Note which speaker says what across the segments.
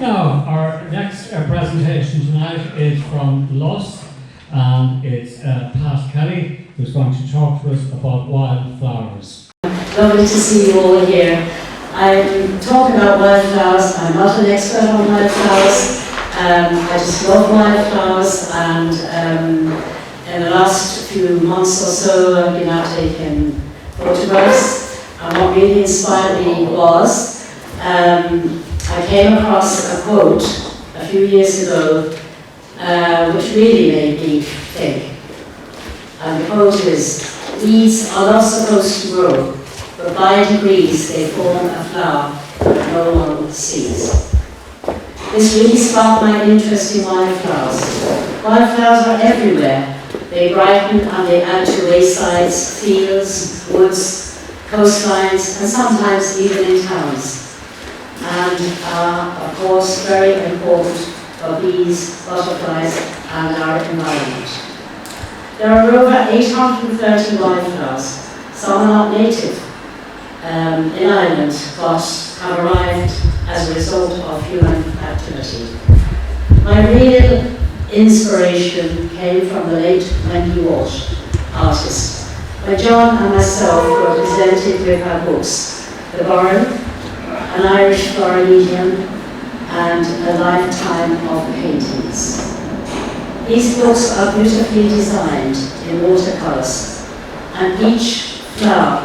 Speaker 1: Now, our next presentation tonight is from Lusk, and it's Pat Kelly who's going to talk to us about wildflowers.
Speaker 2: Lovely to see you all here. I'm talking about wildflowers. I'm not an expert on wildflowers. I just love wildflowers, and in the last few months or so I've been out taking photographs, and what really inspired me was I came across a quote a few years ago which really made me think. And the quote is, "Weeds are not supposed to grow, but by degrees they form a flower that no one sees." This really sparked my interest in wildflowers. Wildflowers are everywhere. They brighten and they add to waysides, fields, woods, coastlines, and sometimes even in towns. And are, of course, very important for bees, butterflies, and our environment. There are over 830 wildflowers. Some are not native in Ireland, but have arrived as a result of human activity. My real inspiration came from the late Wendy Walsh, artist, when John and myself were presented with our books, The Burren, An Irish Floridian, and A Lifetime of Paintings. These books are beautifully designed in watercolours, and each flower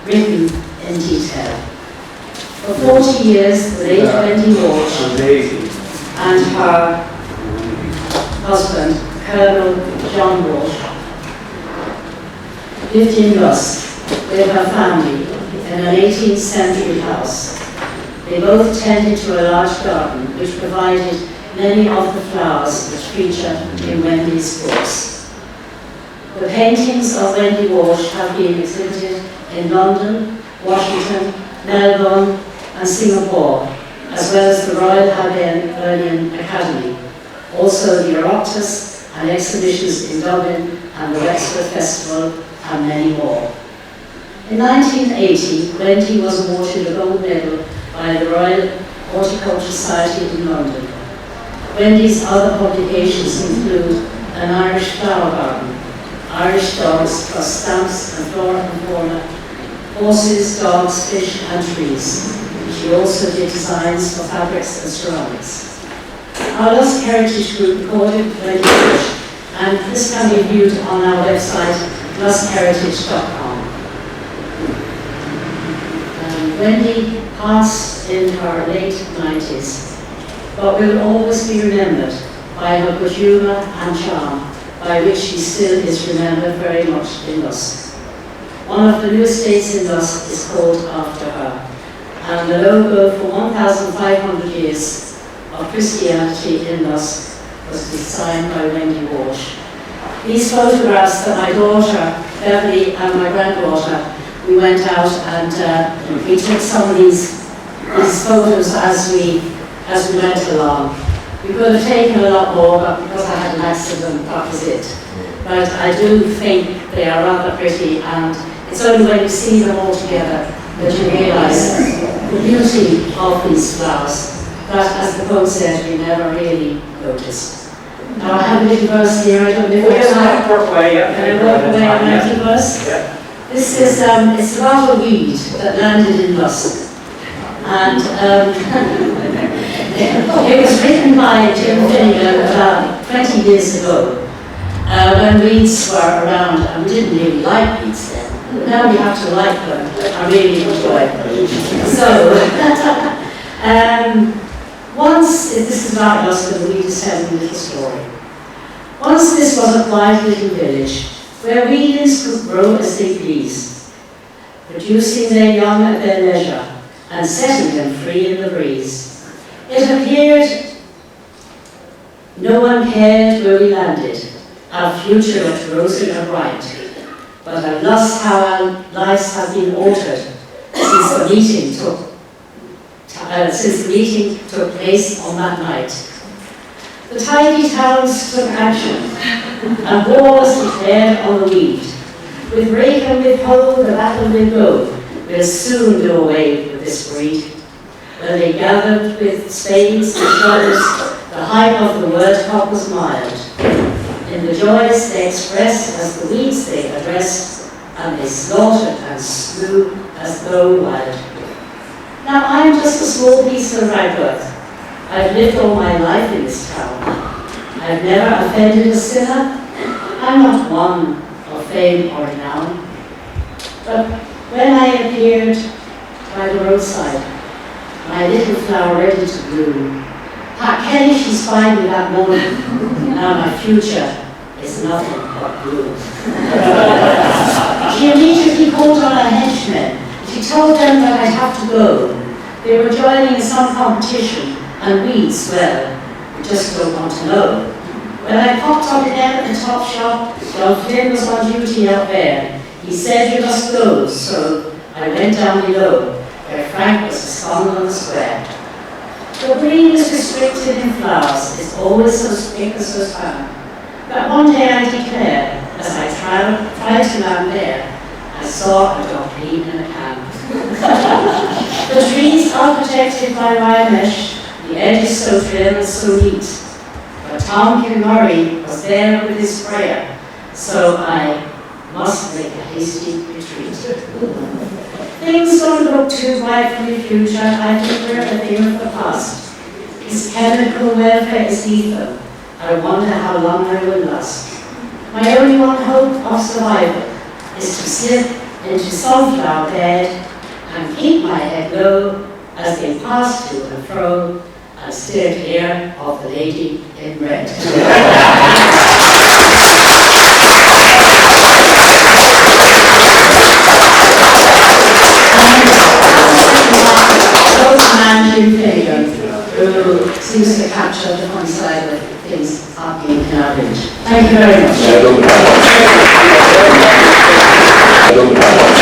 Speaker 2: written in detail. For 40 years, the late Wendy Walsh and her husband, Colonel John Walsh, lived in Lusk with her family in an 18th century house. They both tended to a large garden which provided many of the flowers which feature in Wendy's books. The paintings of Wendy Walsh have been exhibited in London, Washington, Melbourne, and Singapore, as well as the Royal Hibernian Academy, also the Oireachtas and exhibitions in Dublin and the Wexford Festival, and many more. In 1980, Wendy was awarded a gold medal by the Royal Horticultural Society in London. Wendy's other publications include An Irish Flower Garden, Irish Dogs plus Stamps and Flora and Fauna, Horses, Dogs, Fish and Trees. She also did designs for fabrics and ceramics. Our Lusk Heritage Group recorded Wendy Walsh, and this can be viewed on our website, luskheritage.com. Wendy passed in her late 90s, but will always be remembered by her good humour and charm, by which she still is remembered very much in Lusk. One of the new estates in Lusk is called after her, and the logo for 1,500 years of Christianity in Lusk was designed by Wendy Walsh. These photographs that my daughter, Beverly, and my granddaughter, we went out and we took some of these photos as we went along. We could have taken a lot more, but because I had an accident, that was it. But I do think they are rather pretty, and it's only when you see them all together that you realise the beauty of these flowers that, as the poet said, we never really noticed. Now I have a little verse here. I don't know if I
Speaker 3: work away.
Speaker 2: Can I work away on a little verse?
Speaker 3: Yeah.
Speaker 2: This is it's about a weed that landed in Lusk, and it was written by Jim Fingal about 20 years ago, when weeds were around, and we didn't really like weeds then. Now we have to like them. I really enjoy them. So, once, this is about Lusk, and we just tell you a little story. Once this was a quiet little village, where weedlings could grow as they pleased, producing their young at their leisure, and setting them free in the breeze. It appeared no one cared where we landed, our future looked rosy and bright, but at Lusk how our lives have been altered since the meeting took place on that night. The tidy towns took action, and war was declared on the weed. With rake and with hoe, the battle will go. We'll soon do away with this breed. where they gathered with spades and shovels. The hype of the World Cup was mild. In the joys they expressed as the weeds they addressed, and they slaughtered and slew as though wild. Now I'm just a small piece of ragworth. I've lived all my life in this town. I've never offended a sinner. I'm not one of fame or renown. But when I appeared by the roadside, my little flower ready to bloom, Pat Kelly, she spied me that morning. Now my future is nothing but gloom. She immediately called on her henchmen. She told them that I'd have to go. They were joining in some competition, and we, well, we just don't want to know. When I popped up again at the top shop, John Flynn was on duty out there. He said you must go, so I went down below, where Frank was ensconced on the square. The green is restricted in flowers, it's always so spick and so span. But one day I declare, as I tried to land there, I saw a dog green in a can. The trees are protected by wire mesh, the edges so trim and so neat. But Tom Kilmurray was there with his sprayer, so I must make a hasty retreat. Things don't look too bright for the future. I think we're a thing of the past. His chemical welfare is lethal. I wonder how long I will last. My only one hope of survival is to slip into sunflower bed and keep my head low as they pass to and fro and steer clear of the lady in red. Who seems to capture the one side of things happening in our village. Thank you very much.